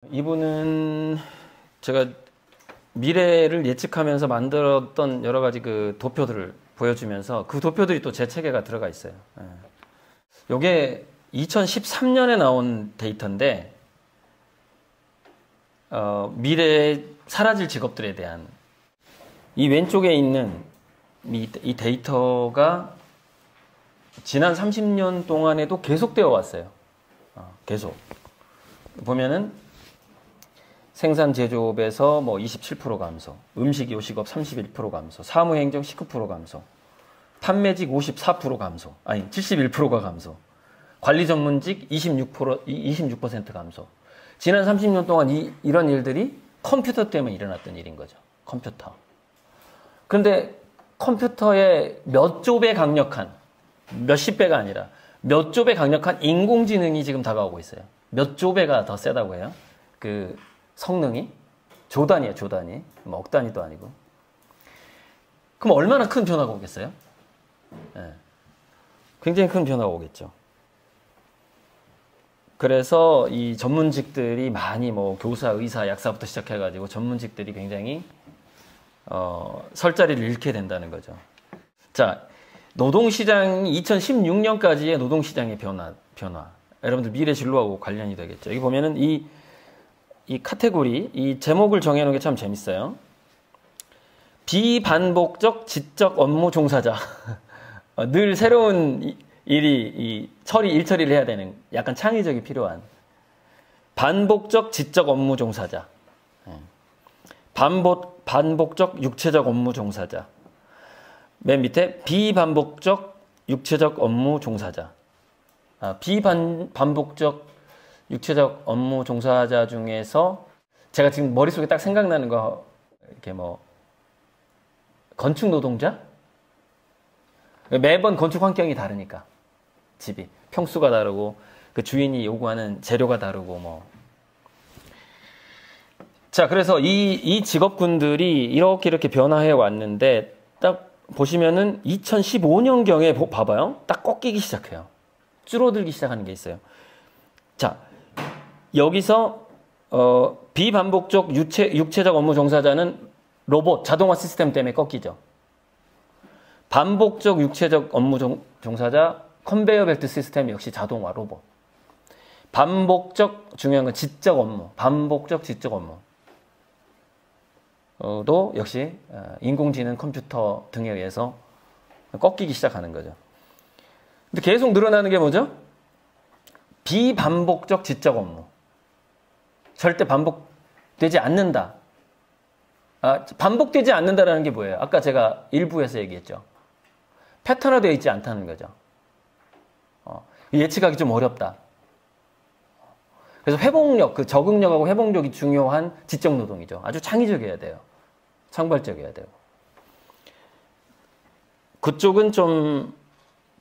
이분은 제가 미래를 예측하면서 만들었던 여러 가지 그 도표들을 보여주면서 그 도표들이 또 제 체계가 들어가 있어요. 요게 2013년에 나온 데이터인데 미래에 사라질 직업들에 대한 이 왼쪽에 있는 이 데이터가 지난 30년 동안에도 계속되어 왔어요. 계속 보면은 생산 제조업에서 뭐 27% 감소, 음식 요식업 31% 감소, 사무행정 19% 감소, 판매직 54% 감소, 아니 71%가 감소, 관리 전문직 26% 감소. 지난 30년 동안 이런 일들이 컴퓨터 때문에 일어났던 일인 거죠. 컴퓨터. 그런데 컴퓨터의 몇 조배 강력한, 몇십 배가 아니라 몇 조배 강력한 인공지능이 지금 다가오고 있어요. 몇 조배가 더 세다고 해요. 그 성능이 조 단위예요, 조 단위. 뭐 억 단위도 아니고. 그럼 얼마나 큰 변화가 오겠어요? 네. 굉장히 큰 변화가 오겠죠. 그래서 이 전문직들이 많이 뭐 교사, 의사, 약사부터 시작해가지고 전문직들이 굉장히 설 자리를 잃게 된다는 거죠. 자, 노동시장이 2016년까지의 노동시장의 변화. 여러분들 미래 진로하고 관련이 되겠죠. 여기 보면은 이 카테고리, 이 제목을 정해놓은 게 참 재밌어요. 비반복적 지적 업무 종사자. 늘 새로운 일이 일처리를 해야 되는 약간 창의적이 필요한 반복적 지적 업무 종사자. 반복적 육체적 업무 종사자. 맨 밑에 비반복적 육체적 업무 종사자. 비반복적 육체적 업무 종사자 중에서 제가 지금 머릿속에 딱 생각나는 거 이렇게 뭐 건축 노동자? 매번 건축 환경이 다르니까 집이 평수가 다르고 그 주인이 요구하는 재료가 다르고 뭐. 자, 그래서 이 직업군들이 이렇게 변화해 왔는데 딱 보시면은 2015년경에 봐봐요. 딱 꺾이기 시작해요. 줄어들기 시작하는 게 있어요. 자, 여기서 비반복적 육체적 업무 종사자는 로봇, 자동화 시스템 때문에 꺾이죠. 반복적 육체적 업무 종사자, 컨베이어 벨트 시스템 역시 자동화, 로봇. 반복적, 중요한 건 지적 업무, 반복적 지적 업무도 역시 인공지능 컴퓨터 등에 의해서 꺾이기 시작하는 거죠. 근데 계속 늘어나는 게 뭐죠? 비반복적 지적 업무. 절대 반복되지 않는다. 반복되지 않는다라는 게 뭐예요? 아까 제가 일부에서 얘기했죠. 패턴화되어 있지 않다는 거죠. 예측하기 좀 어렵다. 그래서 회복력, 그 적응력하고 회복력이 중요한 지적 노동이죠. 아주 창의적이어야 돼요. 창발적이어야 되고. 그쪽은 좀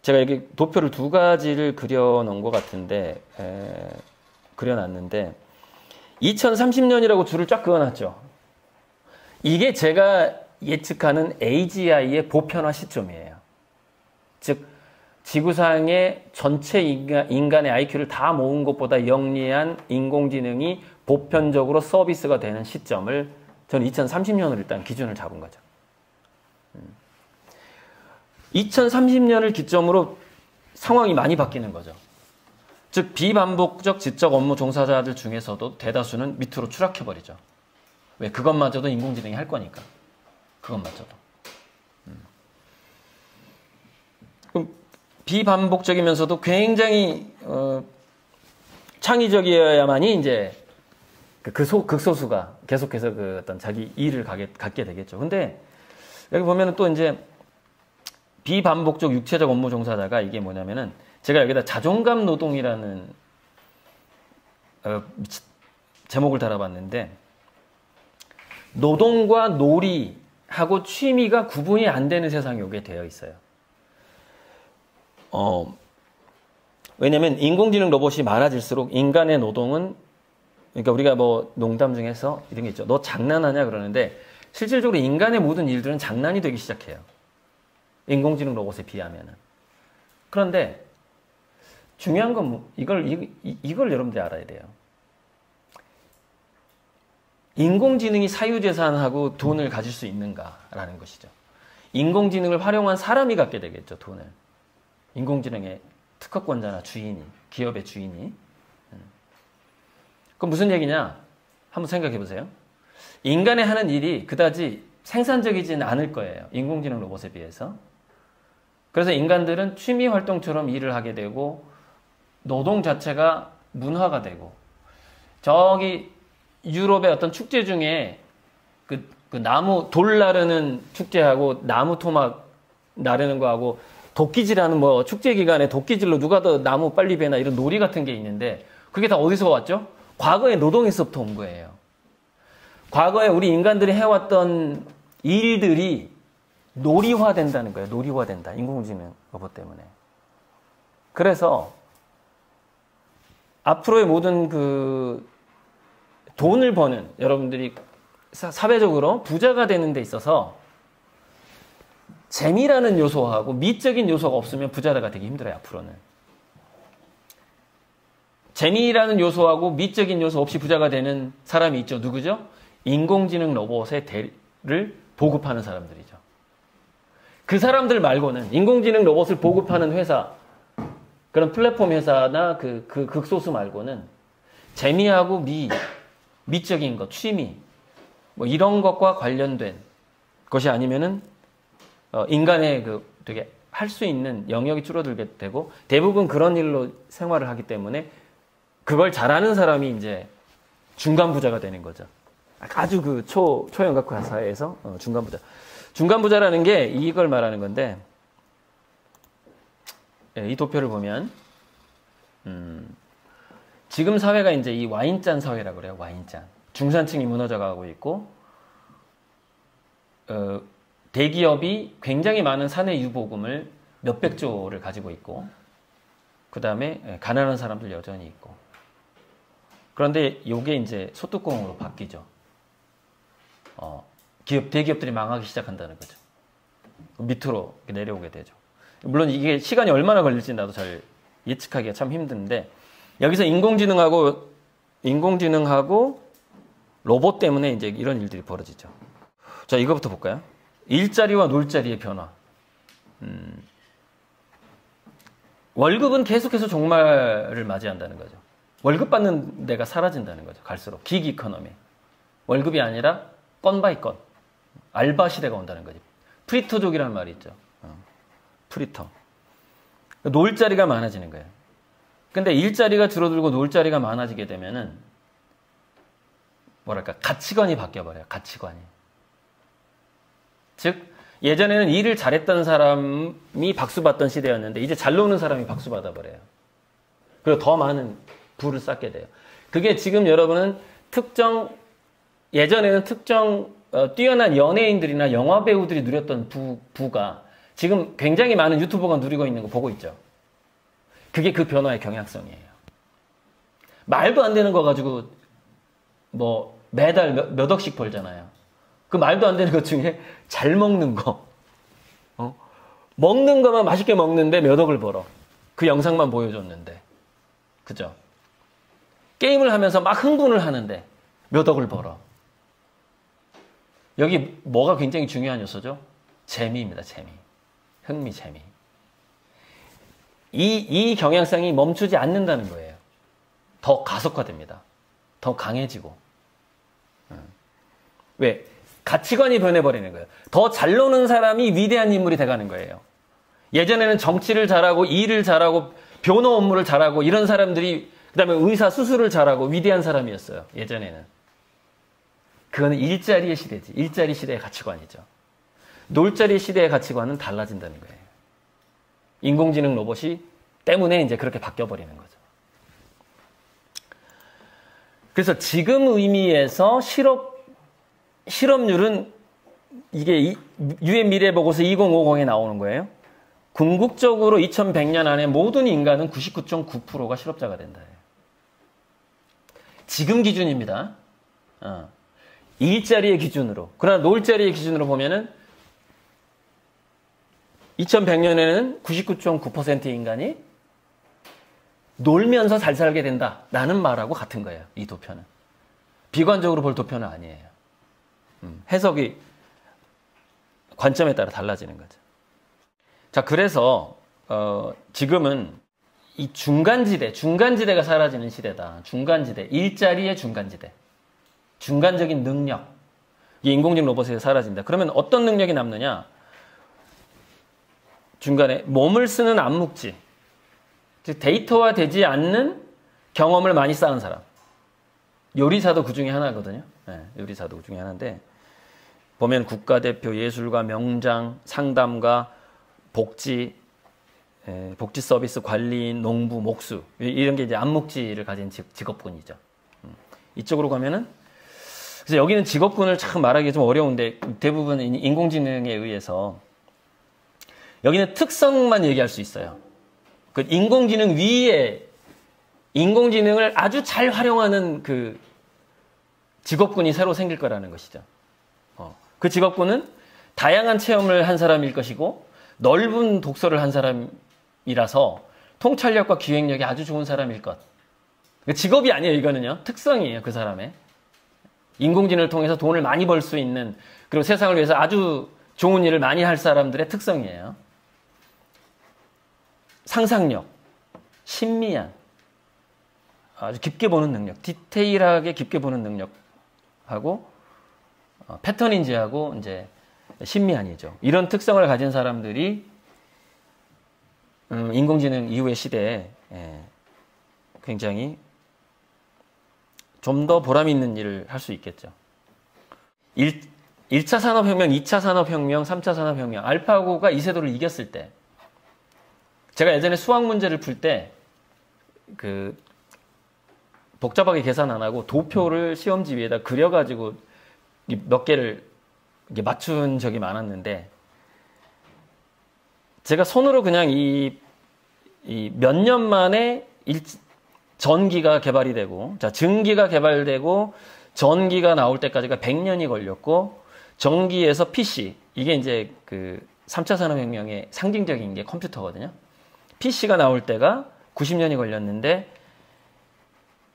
제가 여기 도표를 두 가지를 그려놓은 것 같은데 그려놨는데 2030년이라고 줄을 쫙 그어놨죠. 이게 제가 예측하는 AGI의 보편화 시점이에요. 즉 지구상의 전체 인간의 IQ를 다 모은 것보다 영리한 인공지능이 보편적으로 서비스가 되는 시점을 저는 2030년으로 일단 기준을 잡은 거죠. 2030년을 기점으로 상황이 많이 바뀌는 거죠. 즉 비반복적 지적 업무 종사자들 중에서도 대다수는 밑으로 추락해버리죠. 왜? 그것마저도 인공지능이 할 거니까. 그것마저도. 그럼 비반복적이면서도 굉장히 창의적이어야만이 이제 극소수가 계속해서 그 어떤 자기 일을 갖게 되겠죠. 근데 여기 보면은 또 이제 비반복적 육체적 업무 종사자가 이게 뭐냐면은 제가 여기다 자존감 노동이라는 제목을 달아봤는데 노동과 놀이하고 취미가 구분이 안 되는 세상이 오게 되어 있어요. 왜냐면 인공지능 로봇이 많아질수록 인간의 노동은 그러니까 우리가 뭐 농담 중에서 이런 게 있죠. 너 장난하냐 그러는데 실질적으로 인간의 모든 일들은 장난이 되기 시작해요. 인공지능 로봇에 비하면은. 그런데 중요한 건 이걸 여러분들이 알아야 돼요. 인공지능이 사유재산하고 돈을 가질 수 있는가라는 것이죠. 인공지능을 활용한 사람이 갖게 되겠죠, 돈을. 인공지능의 특허권자나 주인이, 기업의 주인이. 그럼 무슨 얘기냐? 한번 생각해 보세요. 인간이 하는 일이 그다지 생산적이지는 않을 거예요. 인공지능 로봇에 비해서. 그래서 인간들은 취미 활동처럼 일을 하게 되고 노동 자체가 문화가 되고 저기 유럽의 어떤 축제 중에 그 나무 돌 나르는 축제하고 나무 토막 나르는 거하고 도끼질하는 뭐 축제 기간에 도끼질로 누가 더 나무 빨리 베나 이런 놀이 같은 게 있는데 그게 다 어디서 왔죠? 과거의 노동에서부터 온 거예요. 과거에 우리 인간들이 해왔던 일들이 놀이화된다는 거예요. 놀이화된다. 인공지능 로봇 때문에. 그래서 앞으로의 모든 그 돈을 버는 여러분들이 사회적으로 부자가 되는 데 있어서 재미라는 요소하고 미적인 요소가 없으면 부자가 되기 힘들어요. 앞으로는. 재미라는 요소하고 미적인 요소 없이 부자가 되는 사람이 있죠. 누구죠? 인공지능 로봇의 대를 보급하는 사람들이죠. 그 사람들 말고는 인공지능 로봇을 보급하는 회사, 그런 플랫폼 회사나 그 극소수 말고는 재미하고 미적인 것, 취미, 뭐 이런 것과 관련된 것이 아니면은 인간의 그 되게 할 수 있는 영역이 줄어들게 되고 대부분 그런 일로 생활을 하기 때문에 그걸 잘하는 사람이 이제 중간 부자가 되는 거죠. 아주 그 초연각화 사회에서 중간 부자. 중간 부자라는 게 이걸 말하는 건데 이 도표를 보면 지금 사회가 이제 이 와인잔 사회라고 그래요. 와인잔. 중산층이 무너져 가고 있고 대기업이 굉장히 많은 사내 유보금을 몇백 조를 가지고 있고 그 다음에 가난한 사람들 여전히 있고 그런데 이게 이제 소뚜껑으로 바뀌죠. 대기업들이 망하기 시작한다는 거죠. 밑으로 내려오게 되죠. 물론 이게 시간이 얼마나 걸릴지 나도 잘 예측하기가 참 힘든데 여기서 인공지능하고 로봇 때문에 이제 이런 일들이 벌어지죠. 자, 이거부터 볼까요? 일자리와 놀자리의 변화. 월급은 계속해서 종말을 맞이한다는 거죠. 월급 받는 데가 사라진다는 거죠. 갈수록. 기기 이코노미. 월급이 아니라 건 바이 건. 알바 시대가 온다는 거죠. 프리터족이라는 말이 있죠. 프리터. 놀자리가 많아지는 거예요. 근데 일자리가 줄어들고 놀자리가 많아지게 되면은 뭐랄까 가치관이 바뀌어버려요. 가치관이. 즉 예전에는 일을 잘했던 사람이 박수 받던 시대였는데 이제 잘 노는 사람이 박수 받아버려요. 그리고 더 많은 부를 쌓게 돼요. 그게 지금 여러분은 예전에는 특정 뛰어난 연예인들이나 영화 배우들이 누렸던 부가 지금 굉장히 많은 유튜버가 누리고 있는 거 보고 있죠. 그게 그 변화의 경향성이에요. 말도 안 되는 거 가지고 뭐 매달 몇 억씩 벌잖아요. 그 말도 안 되는 것 중에 잘 먹는 거. 먹는 거만 맛있게 먹는데 몇 억을 벌어. 그 영상만 보여줬는데. 그죠? 게임을 하면서 막 흥분을 하는데 몇 억을 벌어. 여기 뭐가 굉장히 중요한 요소죠? 재미입니다. 재미. 흥미, 재미. 이 경향성이 멈추지 않는다는 거예요. 더 가속화됩니다. 더 강해지고. 왜? 가치관이 변해버리는 거예요. 더 잘 노는 사람이 위대한 인물이 돼가는 거예요. 예전에는 정치를 잘하고 일을 잘하고 변호 업무를 잘하고 이런 사람들이 그다음에 의사 수술을 잘하고 위대한 사람이었어요. 예전에는. 그거는 일자리의 시대지. 일자리 시대의 가치관이죠. 놀자리 시대의 가치관은 달라진다는 거예요. 인공지능 로봇이 때문에 이제 그렇게 바뀌어버리는 거죠. 그래서 지금 의미에서 실업률은 이게 UN 미래보고서 2050에 나오는 거예요. 궁극적으로 2100년 안에 모든 인간은 99.9%가 실업자가 된다. 지금 기준입니다. 일자리의 기준으로. 그러나 놀자리의 기준으로 보면은 2100년에는 99.9%의 인간이 놀면서 잘 살게 된다라는 말하고 같은 거예요. 이 도표는. 비관적으로 볼 도표는 아니에요. 해석이 관점에 따라 달라지는 거죠. 자, 그래서 지금은 이 중간지대가 사라지는 시대다. 중간지대, 일자리의 중간지대, 중간적인 능력, 이 인공지능 로봇에서 사라진다. 그러면 어떤 능력이 남느냐? 중간에 몸을 쓰는 암묵지, 즉 데이터화되지 않는 경험을 많이 쌓은 사람. 요리사도 그 중에 하나거든요. 네, 요리사도 그 중에 하나인데, 보면 국가대표, 예술가, 명장, 상담가, 복지 서비스 관리인, 농부, 목수, 이런 게 이제 암묵지를 가진 직업군이죠. 이쪽으로 가면은, 그래서 여기는 직업군을 참 말하기 좀 어려운데, 대부분 인공지능에 의해서, 여기는 특성만 얘기할 수 있어요. 그 인공지능 위에, 인공지능을 아주 잘 활용하는 그 직업군이 새로 생길 거라는 것이죠. 그 직업군은 다양한 체험을 한 사람일 것이고, 넓은 독서를 한 사람이라서 통찰력과 기획력이 아주 좋은 사람일 것. 직업이 아니에요, 이거는요. 특성이에요, 그 사람의. 인공지능을 통해서 돈을 많이 벌 수 있는, 그리고 세상을 위해서 아주 좋은 일을 많이 할 사람들의 특성이에요. 상상력, 신미한, 아주 깊게 보는 능력, 디테일하게 깊게 보는 능력하고, 패턴 인지하고, 이제, 신미한이죠. 이런 특성을 가진 사람들이 인공지능 이후의 시대에 굉장히 좀 더 보람 있는 일을 할 수 있겠죠. 1차 산업혁명, 2차 산업혁명, 3차 산업혁명, 알파고가 이세돌을 이겼을 때, 제가 예전에 수학 문제를 풀 때 그 복잡하게 계산 안 하고 도표를 시험지 위에다 그려가지고 몇 개를 맞춘 적이 많았는데, 제가 손으로 그냥 이 몇 년 만에 전기가 개발이 되고, 자, 증기가 개발되고, 전기가 나올 때까지가 100년이 걸렸고, 전기에서 PC, 이게 이제 그 3차 산업혁명의 상징적인 게 컴퓨터거든요. PC가 나올 때가 90년이 걸렸는데,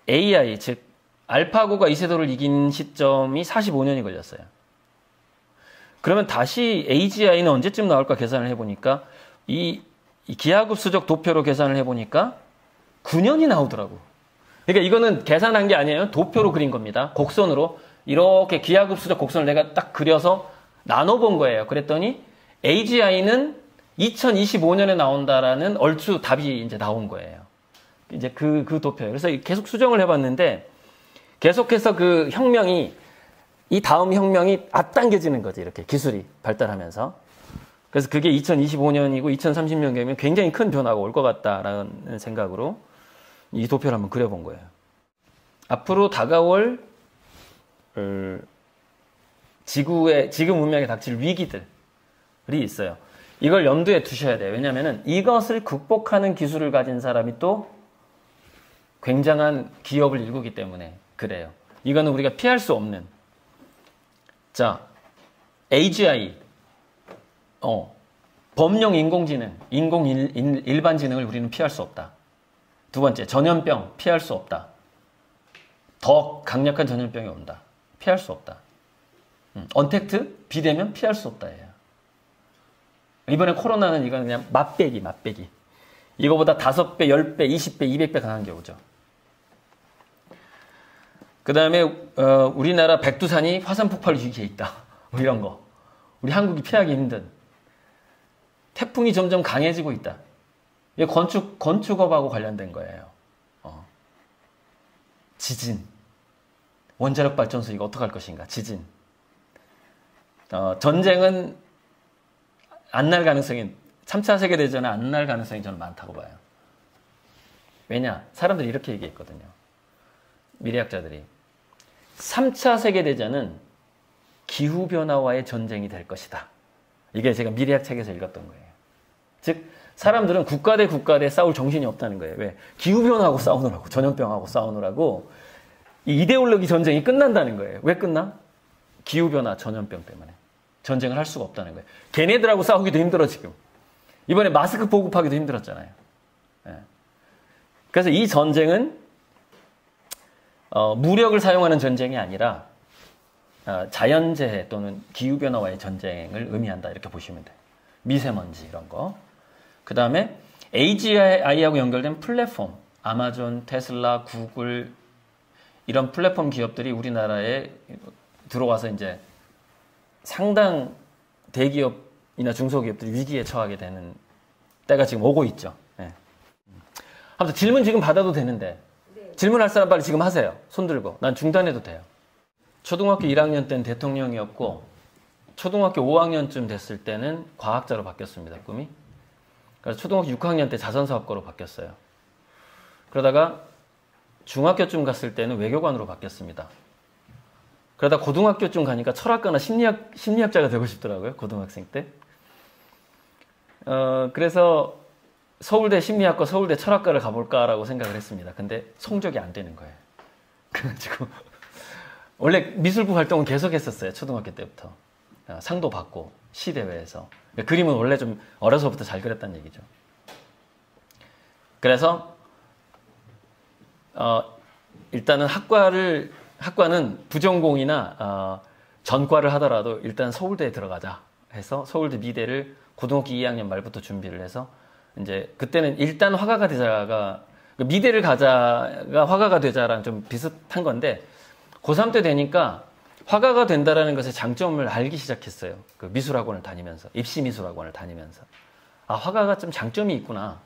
AI, 즉, 알파고가 이세돌을 이긴 시점이 45년이 걸렸어요. 그러면 다시 AGI는 언제쯤 나올까 계산을 해보니까, 이 기하급수적 도표로 계산을 해보니까 9년이 나오더라고. 그러니까 이거는 계산한 게 아니에요. 도표로 그린 겁니다. 곡선으로. 이렇게 기하급수적 곡선을 내가 딱 그려서 나눠본 거예요. 그랬더니 AGI는 2025년에 나온다라는 얼추 답이 이제 나온 거예요. 이제 그 도표예요. 그래서 계속 수정을 해봤는데, 계속해서 그 혁명이, 이 다음 혁명이 앞당겨지는 거지, 이렇게 기술이 발달하면서. 그래서 그게 2025년이고 2030년 되면 굉장히 큰 변화가 올 것 같다라는 생각으로 이 도표를 한번 그려본 거예요. 앞으로 다가올 지구 문명에 닥칠 위기들이 있어요. 이걸 염두에 두셔야 돼요. 왜냐하면 이것을 극복하는 기술을 가진 사람이 또 굉장한 기업을 일구기 때문에 그래요. 이거는 우리가 피할 수 없는. 자, AGI, 범용 인공지능, 일반지능을 우리는 피할 수 없다. 두 번째, 전염병 피할 수 없다. 더 강력한 전염병이 온다. 피할 수 없다. 언택트 비대면 피할 수 없다. 얘야. 이번에 코로나는 이건 그냥 맛배기. 이거보다 5배, 10배, 20배, 200배 강한 게 오죠. 그 다음에 우리나라 백두산이 화산 폭발 위기에 있다. 뭐 이런 거. 우리 한국이 피하기 힘든. 태풍이 점점 강해지고 있다. 이게 건축업하고 관련된 거예요. 지진. 원자력 발전소 이거 어떡할 것인가. 지진. 전쟁은 안 날 가능성이, 3차 세계대전은 안 날 가능성이 저는 많다고 봐요. 왜냐? 사람들이 이렇게 얘기했거든요. 미래학자들이. 3차 세계대전은 기후변화와의 전쟁이 될 것이다. 이게 제가 미래학 책에서 읽었던 거예요. 즉, 사람들은 국가 대 싸울 정신이 없다는 거예요. 왜? 기후변화하고 싸우느라고, 전염병하고 싸우느라고, 이 이데올로기 전쟁이 끝난다는 거예요. 왜 끝나? 기후변화, 전염병 때문에. 전쟁을 할 수가 없다는 거예요. 걔네들하고 싸우기도 힘들어, 지금. 이번에 마스크 보급하기도 힘들었잖아요. 예. 그래서 이 전쟁은 무력을 사용하는 전쟁이 아니라 자연재해 또는 기후변화와의 전쟁을 의미한다. 이렇게 보시면 돼요. 미세먼지 이런 거. 그 다음에 AGI하고 연결된 플랫폼, 아마존, 테슬라, 구글 이런 플랫폼 기업들이 우리나라에 들어와서 이제 상당 대기업이나 중소기업들이 위기에 처하게 되는 때가 지금 오고 있죠. 네. 아무튼 질문 지금 받아도 되는데 질문할 사람 빨리 지금 하세요. 손 들고. 난 중단해도 돼요. 초등학교 1학년 때는 대통령이었고 초등학교 5학년쯤 됐을 때는 과학자로 바뀌었습니다. 꿈이. 그래서 초등학교 6학년 때 자선사업가로 바뀌었어요. 그러다가 중학교쯤 갔을 때는 외교관으로 바뀌었습니다. 그러다 고등학교쯤 가니까 철학가나 심리학자가 되고 싶더라고요. 고등학생 때. 그래서 서울대 심리학과, 서울대 철학과를 가볼까라고 생각을 했습니다. 근데 성적이 안 되는 거예요. 그래가지고 원래 미술부 활동은 계속 했었어요. 초등학교 때부터. 상도 받고 시대회에서. 그림은 원래 좀 어려서부터 잘 그렸다는 얘기죠. 그래서 일단은 학과는 부전공이나 전과를 하더라도 일단 서울대에 들어가자 해서 서울대 미대를 고등학교 2학년 말부터 준비를 해서 이제 그때는 일단 화가가 되자가 미대를 가자가 화가가 되자랑 좀 비슷한 건데 고3 때 되니까 화가가 된다라는 것의 장점을 알기 시작했어요. 그 미술학원을 다니면서 입시 미술학원을 다니면서 아 화가가 좀 장점이 있구나.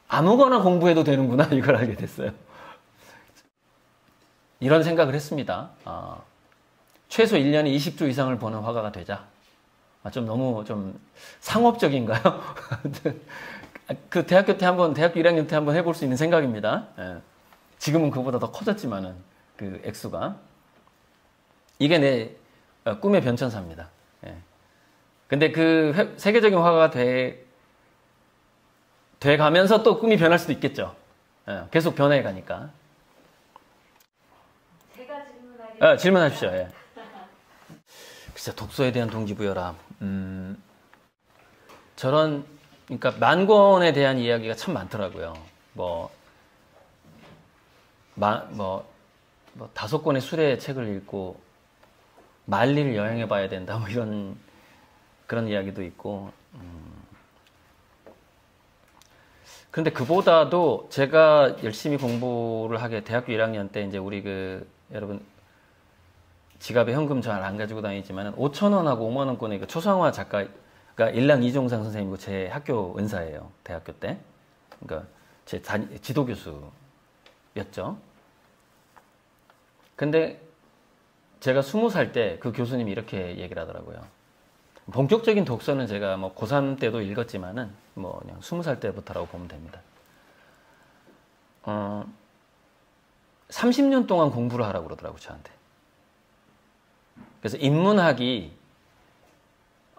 아무거나 공부해도 되는구나 이걸 알게 됐어요. 이런 생각을 했습니다. 최소 1년에 20조 이상을 버는 화가가 되자. 좀 너무 좀 상업적인가요? 그 대학교 1학년 때 한번 해볼 수 있는 생각입니다. 예. 지금은 그보다 더 커졌지만은 그 액수가 이게 내 꿈의 변천사입니다. 예. 근데 그 세계적인 화가가 돼 가면서 또 꿈이 변할 수도 있겠죠. 예. 계속 변해 가니까. 제가 질문하십시오. 예. 글쎄 독서에 대한 동기부여라. 그러니까 만권에 대한 이야기가 참 많더라고요. 뭐 5권의 수레 책을 읽고 만리를 여행해 봐야 된다. 뭐 그런 이야기도 있고. 그런데 그보다도 제가 열심히 공부를 하게 대학교 1학년 때 이제 우리 여러분 지갑에 현금 잘 안 가지고 다니지만 5,000원하고 5만 원권의 초상화 작가가 일랑 이종상 선생님이고 제 학교 은사예요. 대학교 때. 그러니까 제 지도 교수였죠. 근데 제가 20살 때 그 교수님이 이렇게 얘기를 하더라고요. 본격적인 독서는 제가 뭐 고3 때도 읽었지만은 뭐 그냥 20살 때부터라고 보면 됩니다. 30년 동안 공부를 하라고 그러더라고요, 저한테. 그래서 인문학이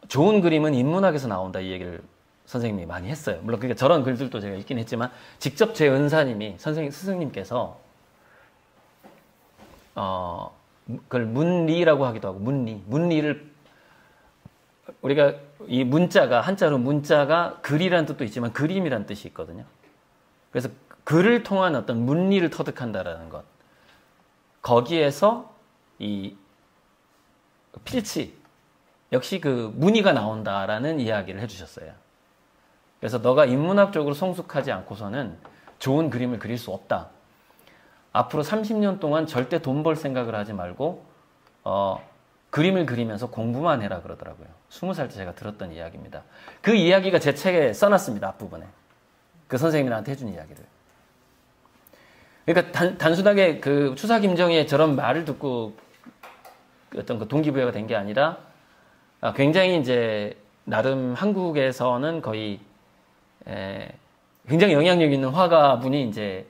좋은 그림은 인문학에서 나온다 이 얘기를 선생님이 많이 했어요. 물론 그러니까 저런 글들도 제가 읽긴 했지만 직접 제 은사님이 스승님께서 그걸 문리라고 하기도 하고 문리를 우리가 이 문자가 한자로 문자가 글이라는 뜻도 있지만 그림이라는 뜻이 있거든요. 그래서 글을 통한 어떤 문리를 터득한다라는 것 거기에서 이 필치 역시 그 문의가 나온다라는 이야기를 해주셨어요. 그래서 너가 인문학적으로 성숙하지 않고서는 좋은 그림을 그릴 수 없다. 앞으로 30년 동안 절대 돈 벌 생각을 하지 말고 그림을 그리면서 공부만 해라 그러더라고요. 20살 때 제가 들었던 이야기입니다. 그 이야기가 제 책에 써놨습니다. 앞부분에. 그 선생님이 나한테 해준 이야기를. 그러니까 단순하게 그 추사 김정희의 저런 말을 듣고 어떤 그 동기부여가 된 게 아니라 굉장히 이제 나름 한국에서는 거의 굉장히 영향력 있는 화가분이 이제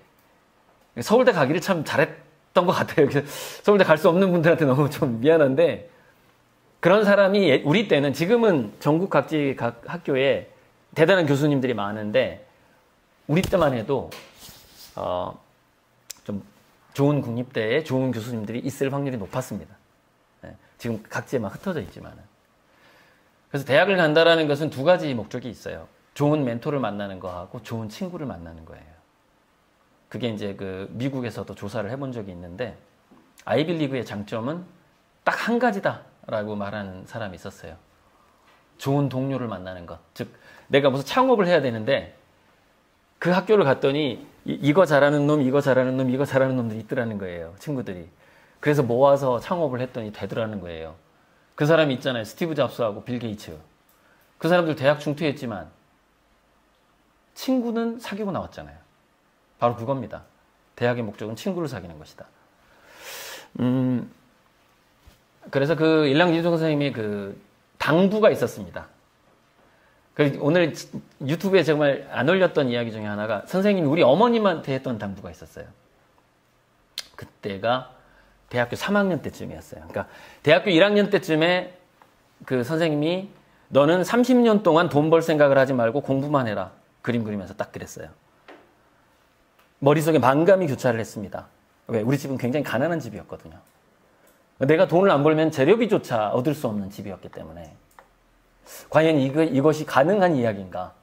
서울대 가기를 참 잘했던 것 같아요. 서울대 갈 수 없는 분들한테 너무 좀 미안한데 그런 사람이 우리 때는 지금은 전국 각 학교에 대단한 교수님들이 많은데 우리 때만 해도 좀 좋은 국립대에 좋은 교수님들이 있을 확률이 높았습니다. 지금 각지에 막 흩어져 있지만은. 그래서 대학을 간다라는 것은 두 가지 목적이 있어요. 좋은 멘토를 만나는 거하고 좋은 친구를 만나는 거예요. 그게 이제 그 미국에서도 조사를 해본 적이 있는데 아이비리그의 장점은 딱 한 가지다라고 말하는 사람이 있었어요. 좋은 동료를 만나는 것. 즉 내가 무슨 창업을 해야 되는데 그 학교를 갔더니 이거 잘하는 놈, 이거 잘하는 놈, 이거 잘하는 놈들이 있더라는 거예요. 친구들이. 그래서 모아서 창업을 했더니 되더라는 거예요. 그 사람이 있잖아요. 스티브 잡스하고 빌 게이츠. 그 사람들 대학 중퇴했지만 친구는 사귀고 나왔잖아요. 바로 그겁니다. 대학의 목적은 친구를 사귀는 것이다. 그래서 그 일랑진송 선생님이 그 당부가 있었습니다. 오늘 유튜브에 정말 안 올렸던 이야기 중에 하나가 선생님이 우리 어머님한테 했던 당부가 있었어요. 그때가 대학교 3학년 때쯤이었어요. 그러니까 대학교 1학년 때쯤에 그 선생님이 너는 30년 동안 돈 벌 생각을 하지 말고 공부만 해라. 그림 그리면서 딱 그랬어요. 머릿속에 만감이 교차를 했습니다. 왜? 우리 집은 굉장히 가난한 집이었거든요. 내가 돈을 안 벌면 재료비조차 얻을 수 없는 집이었기 때문에 과연 이것이 가능한 이야기인가?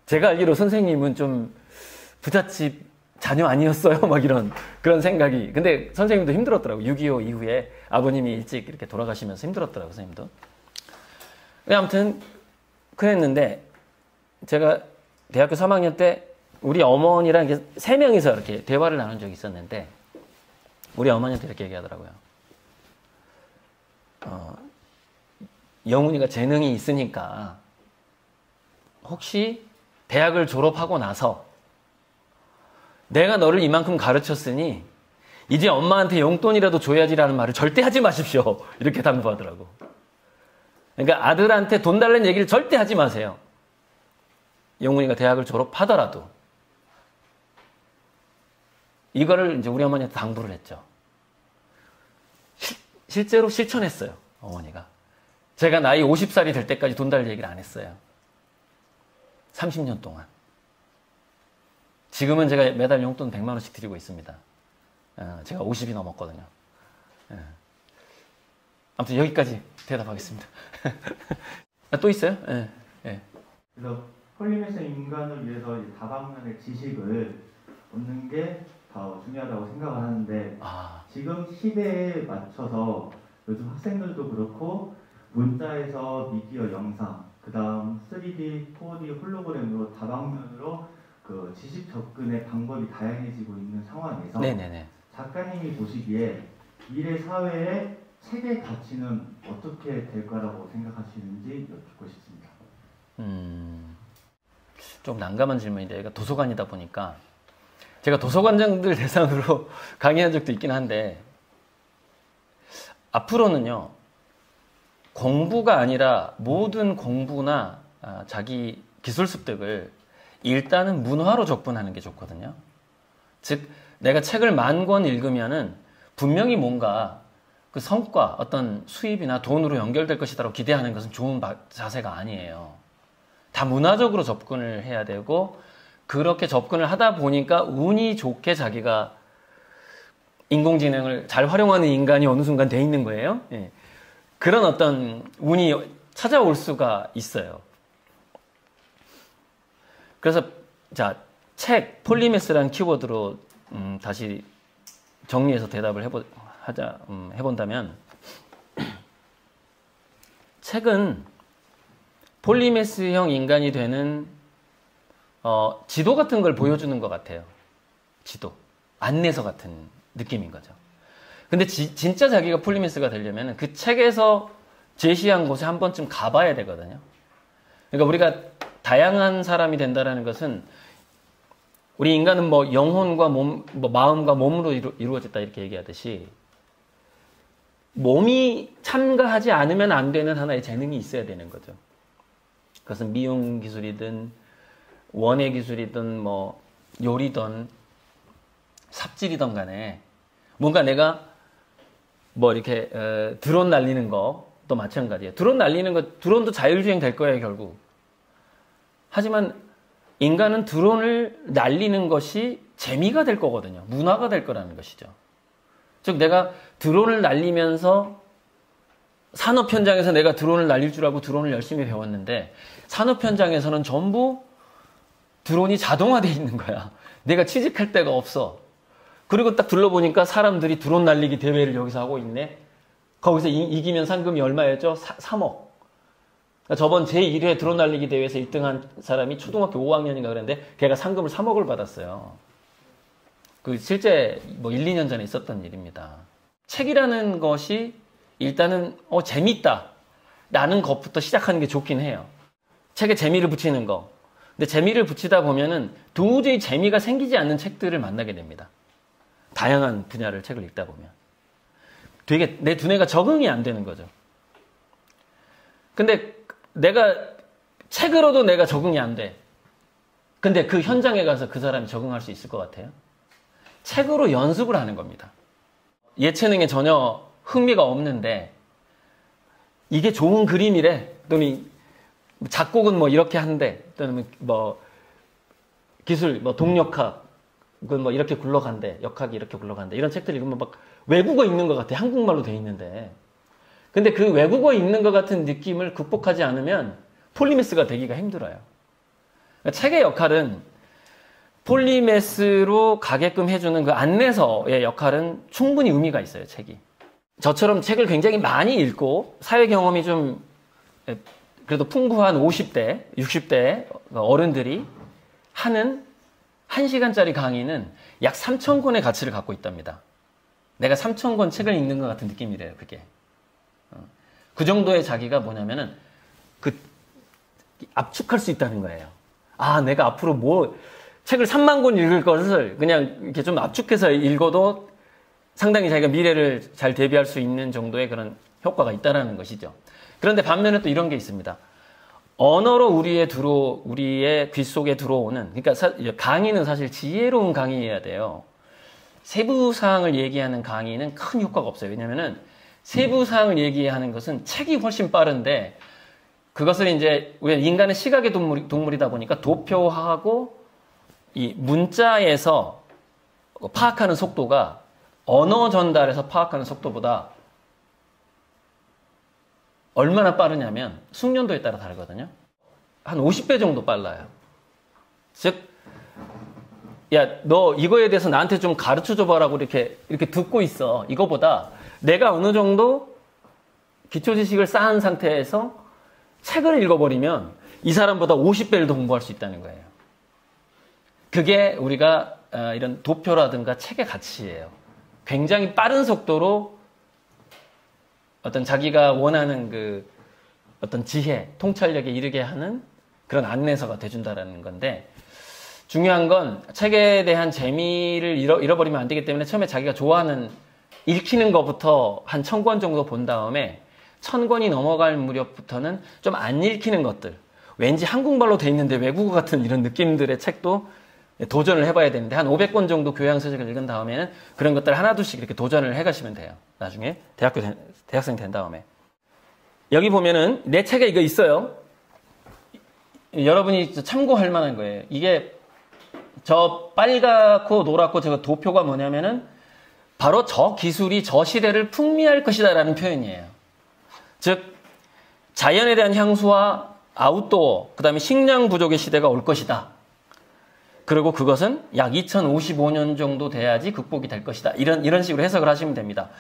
제가 알기로 선생님은 좀 부잣집 자녀 아니었어요? 막 그런 생각이. 근데 선생님도 힘들었더라고요. 6.25 이후에 아버님이 일찍 이렇게 돌아가시면서 힘들었더라고요, 선생님도. 아무튼, 그랬는데, 제가 대학교 3학년 때 우리 어머니랑 이렇게 3명이서 이렇게 대화를 나눈 적이 있었는데, 우리 어머니한테 이렇게 얘기하더라고요. 영훈이가 재능이 있으니까, 혹시 대학을 졸업하고 나서 내가 너를 이만큼 가르쳤으니 이제 엄마한테 용돈이라도 줘야지라는 말을 절대 하지 마십시오. 이렇게 당부하더라고. 그러니까 아들한테 돈 달라는 얘기를 절대 하지 마세요. 영훈이가 대학을 졸업하더라도. 이거를 이제 우리 어머니한테 당부를 했죠. 실제로 실천했어요. 어머니가. 제가 나이 50살이 될 때까지 돈 달 얘기를 안 했어요. 30년 동안. 지금은 제가 매달 용돈 100만 원씩 드리고 있습니다. 제가 50이 넘었거든요. 아무튼 여기까지 대답하겠습니다. 또 있어요? 그래서 폴리메스 인간을 위해서 다방면의 지식을 얻는 게 더 중요하다고 생각을 하는데 지금 시대에 맞춰서 요즘 학생들도 그렇고 문자에서 미디어 영상, 그 다음 3D, 4D 홀로그램으로 다방면으로 그 지식 접근의 방법이 다양해지고 있는 상황에서 네네네. 작가님이 보시기에 미래 사회의 책의 가치는 어떻게 될 거라고 생각하시는지 여쭙고 싶습니다. 좀 난감한 질문인데 여기가 도서관이다 보니까 제가 도서관장들 대상으로 강의한 적도 있긴 한데 앞으로는요. 공부가 아니라 모든 공부나 자기 기술 습득을 일단은 문화로 접근하는 게 좋거든요. 즉 내가 책을 10,000권 읽으면은 분명히 뭔가 그 성과, 어떤 수입이나 돈으로 연결될 것이다라고 기대하는 것은 좋은 자세가 아니에요. 다 문화적으로 접근을 해야 되고 그렇게 접근을 하다 보니까 운이 좋게 자기가 인공지능을 잘 활용하는 인간이 어느 순간 돼 있는 거예요. 예. 그런 어떤 운이 찾아올 수가 있어요. 그래서 자, 책, 폴리메스라는 키워드로 다시 정리해서 대답을 해본다면 책은 폴리메스형 인간이 되는 지도 같은 걸 보여주는 것 같아요. 지도. 안내서 같은 느낌인 거죠. 근데 진짜 자기가 폴리메스가 되려면 그 책에서 제시한 곳에 한 번쯤 가봐야 되거든요. 그러니까 우리가 다양한 사람이 된다는 것은 우리 인간은 뭐 영혼과 몸, 마음과 몸으로 이루어졌다 이렇게 얘기하듯이 몸이 참가하지 않으면 안 되는 하나의 재능이 있어야 되는 거죠. 그것은 미용 기술이든 원예 기술이든 뭐 요리든 삽질이든 간에 뭔가 내가 뭐 이렇게 드론 날리는 것도 마찬가지예요. 드론 날리는 것, 드론도 자율주행 될 거예요, 결국. 하지만 인간은 드론을 날리는 것이 재미가 될 거거든요. 문화가 될 거라는 것이죠. 즉 내가 드론을 날리면서 산업 현장에서 내가 드론을 날릴 줄 알고 드론을 열심히 배웠는데 산업 현장에서는 전부 드론이 자동화되어 있는 거야. 내가 취직할 데가 없어. 그리고 딱 둘러보니까 사람들이 드론 날리기 대회를 여기서 하고 있네. 거기서 이기면 상금이 얼마였죠? 3억. 그러니까 저번 제1회 드론 날리기 대회에서 1등한 사람이 초등학교 5학년인가 그랬는데 걔가 상금을 3억을 받았어요. 그 실제 뭐 1, 2년 전에 있었던 일입니다. 책이라는 것이 일단은 재밌다 라는 것부터 시작하는 게 좋긴 해요. 책에 재미를 붙이는 거. 근데 재미를 붙이다 보면은 도저히 재미가 생기지 않는 책들을 만나게 됩니다. 다양한 분야를 책을 읽다 보면. 되게 내 두뇌가 적응이 안 되는 거죠. 근데 책으로도 내가 적응이 안 돼. 근데 그 현장에 가서 그 사람이 적응할 수 있을 것 같아요? 책으로 연습을 하는 겁니다. 예체능에 전혀 흥미가 없는데 이게 좋은 그림이래. 또는 작곡은 뭐 이렇게 한대. 또는 뭐 기술, 뭐 동역학, 그건 뭐 이렇게 굴러간대. 역학이 이렇게 굴러간대. 이런 책들 읽으면 막 외국어 읽는 것 같아. 한국말로 돼 있는데. 근데 그 외국어 읽는 것 같은 느낌을 극복하지 않으면 폴리메스가 되기가 힘들어요. 그러니까 책의 역할은 폴리메스로 가게끔 해주는 그 안내서의 역할은 충분히 의미가 있어요, 책이. 저처럼 책을 굉장히 많이 읽고 사회 경험이 좀 그래도 풍부한 50대, 60대 어른들이 하는 1시간짜리 강의는 약 3,000권의 가치를 갖고 있답니다. 내가 3,000권 책을 읽는 것 같은 느낌이래요, 그게. 그 정도의 자기가 뭐냐면은 압축할 수 있다는 거예요. 아, 내가 앞으로 책을 3만 권 읽을 것을 그냥 이렇게 좀 압축해서 읽어도 상당히 자기가 미래를 잘 대비할 수 있는 정도의 그런 효과가 있다는 것이죠. 그런데 반면에 또 이런 게 있습니다. 언어로 우리의 귀 속에 들어오는, 그러니까 강의는 사실 지혜로운 강의여야 돼요. 세부사항을 얘기하는 강의는 큰 효과가 없어요. 왜냐면은 세부사항을 얘기하는 것은 책이 훨씬 빠른데 그것을 이제 우리가 인간은 시각의 동물이다 보니까 도표하고 이 문자에서 파악하는 속도가 언어 전달에서 파악하는 속도보다 얼마나 빠르냐면 숙련도에 따라 다르거든요. 한 50배 정도 빨라요. 즉, 야, 너 이거에 대해서 나한테 좀 가르쳐 줘봐라고 이렇게 듣고 있어. 이거보다 내가 어느 정도 기초 지식을 쌓은 상태에서 책을 읽어버리면 이 사람보다 50배를 더 공부할 수 있다는 거예요. 그게 우리가 이런 도표라든가 책의 가치예요. 굉장히 빠른 속도로 어떤 자기가 원하는 어떤 지혜, 통찰력에 이르게 하는 그런 안내서가 돼준다라는 건데, 중요한 건 책에 대한 재미를 잃어버리면 안 되기 때문에 처음에 자기가 좋아하는 읽히는 것부터 한 1,000권 정도 본 다음에 1,000권이 넘어갈 무렵부터는 좀 안 읽히는 것들, 왠지 한국말로 돼 있는데 외국어 같은 이런 느낌들의 책도 도전을 해봐야 되는데 한 500권 정도 교양서적을 읽은 다음에는 그런 것들 하나둘씩 이렇게 도전을 해가시면 돼요. 나중에 대학생 된 다음에. 여기 보면은 내 책에 이거 있어요. 여러분이 참고할 만한 거예요. 이게 저 빨갛고 노랗고 저 도표가 뭐냐면은 바로 저 기술이 저 시대를 풍미할 것이다 라는 표현이에요. 즉 자연에 대한 향수와 아웃도어, 그 다음에 식량 부족의 시대가 올 것이다. 그리고 그것은 약 2055년 정도 돼야지 극복이 될 것이다. 이런 식으로 해석을 하시면 됩니다.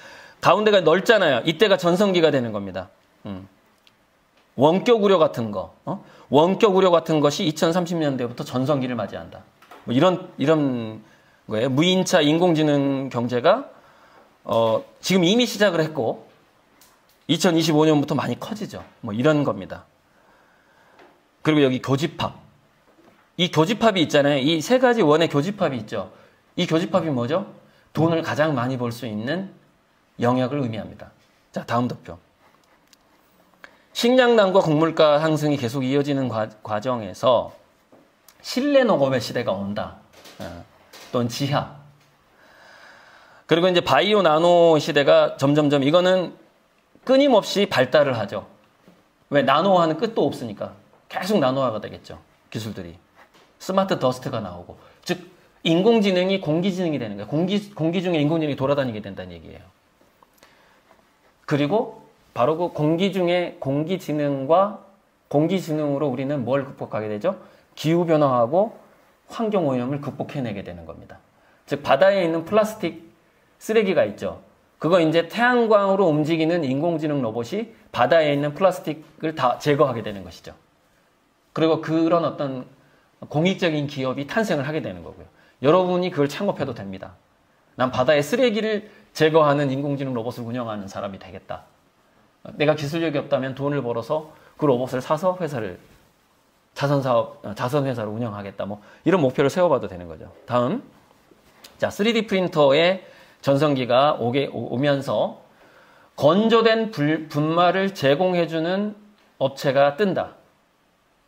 가운데가 넓잖아요. 이때가 전성기가 되는 겁니다. 원격 의료 같은 거, 원격 의료 같은 것이 2030년대부터 전성기를 맞이한다. 뭐 이런 거예요. 무인차 인공지능 경제가 지금 이미 시작을 했고 2025년부터 많이 커지죠. 뭐 이런 겁니다. 그리고 여기 교집합. 이 교집합이 있잖아요. 이 세 가지 원의 교집합이 있죠. 이 교집합이 뭐죠? 돈을 가장 많이 벌 수 있는 영역을 의미합니다. 자, 다음 도표. 식량난과 곡물가 상승이 계속 이어지는 과정에서 실내 농업의 시대가 온다. 또는 지하. 그리고 이제 바이오 나노 시대가 점점점 이거는 끊임없이 발달을 하죠. 왜? 나노화는 끝도 없으니까. 계속 나노화가 되겠죠. 기술들이. 스마트 더스트가 나오고. 즉 인공지능이 공기지능이 되는 거예요. 공기 중에 인공지능이 돌아다니게 된다는 얘기예요. 그리고 바로 그 공기 중에 공기지능과 공기지능으로 우리는 뭘 극복하게 되죠? 기후변화하고 환경오염을 극복해내게 되는 겁니다. 즉 바다에 있는 플라스틱 쓰레기가 있죠. 그거 이제 태양광으로 움직이는 인공지능 로봇이 바다에 있는 플라스틱을 다 제거하게 되는 것이죠. 그리고 그런 어떤 공익적인 기업이 탄생을 하게 되는 거고요. 여러분이 그걸 창업해도 됩니다. 난 바다의 쓰레기를 제거하는 인공지능 로봇을 운영하는 사람이 되겠다. 내가 기술력이 없다면 돈을 벌어서 그 로봇을 사서 회사를 자선회사를 운영하겠다. 뭐 이런 목표를 세워봐도 되는 거죠. 다음, 자 3D 프린터에 전성기가 오면서 건조된 분말을 제공해주는 업체가 뜬다.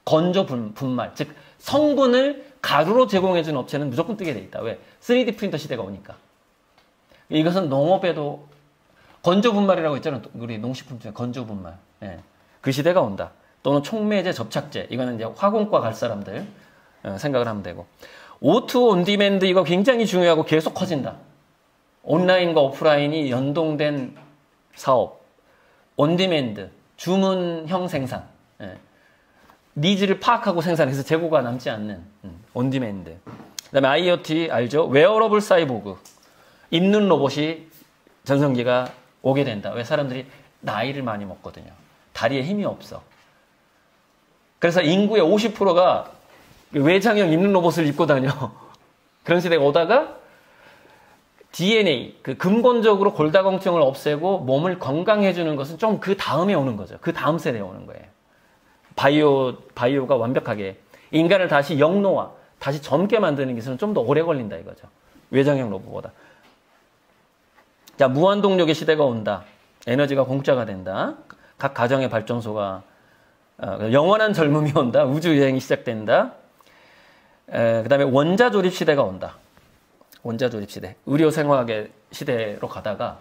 건조 분말, 즉 성분을 가루로 제공해주는 업체는 무조건 뜨게 돼 있다. 왜? 3D 프린터 시대가 오니까. 이것은 농업에도 건조 분말이라고 있잖아요. 우리 농식품 중에 건조 분말. 예. 그 시대가 온다. 또는 촉매제, 접착제. 이거는 이제 화공과 갈 사람들 생각을 하면 되고. O2 온디맨드 이거 굉장히 중요하고 계속 커진다. 온라인과 오프라인이 연동된 사업. 온디맨드, 주문형 생산. 예. 니즈를 파악하고 생산해서 재고가 남지 않는 온디맨드. 그 다음에 IoT 알죠? 웨어러블 사이보그. 입는 로봇이 전성기가 오게 된다. 왜? 사람들이 나이를 많이 먹거든요. 다리에 힘이 없어. 그래서 인구의 50%가 외장형 입는 로봇을 입고 다녀. 그런 시대가 오다가 DNA, 그 근본적으로 골다공증을 없애고 몸을 건강해주는 것은 좀 그 다음에 오는 거죠. 그 다음 세대에 오는 거예요. 바이오가 완벽하게 인간을 다시 영노화, 다시 젊게 만드는 기술은 좀 더 오래 걸린다 이거죠. 외장형 로봇보다. 자, 무한동력의 시대가 온다. 에너지가 공짜가 된다. 각 가정의 발전소가 영원한 젊음이 온다. 우주여행이 시작된다. 그 다음에 원자조립 시대가 온다. 원자조립 시대. 의료생화학의 시대로 가다가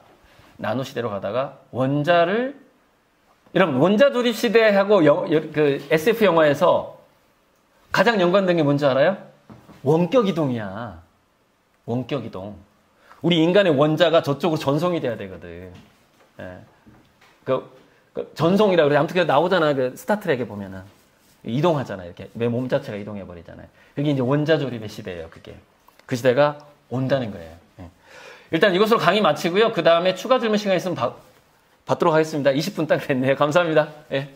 나노 시대로 가다가 여러분 원자조립 시대하고 그 SF 영화에서 가장 연관된 게 뭔지 알아요? 원격 이동이야. 원격 이동. 우리 인간의 원자가 저쪽으로 전송이 돼야 되거든. 예. 그 전송이라 그래. 아무튼 나오잖아. 그 스타트rek에 보면은 이동하잖아요. 이렇게 내 몸 자체가 이동해 버리잖아요. 그게 이제 원자조립의 시대예요. 그게 그 시대가 온다는 거예요. 예. 일단 이것으로 강의 마치고요. 그 다음에 추가 질문 시간 있으면 받도록 하겠습니다. 20분 딱 됐네요. 감사합니다. 예.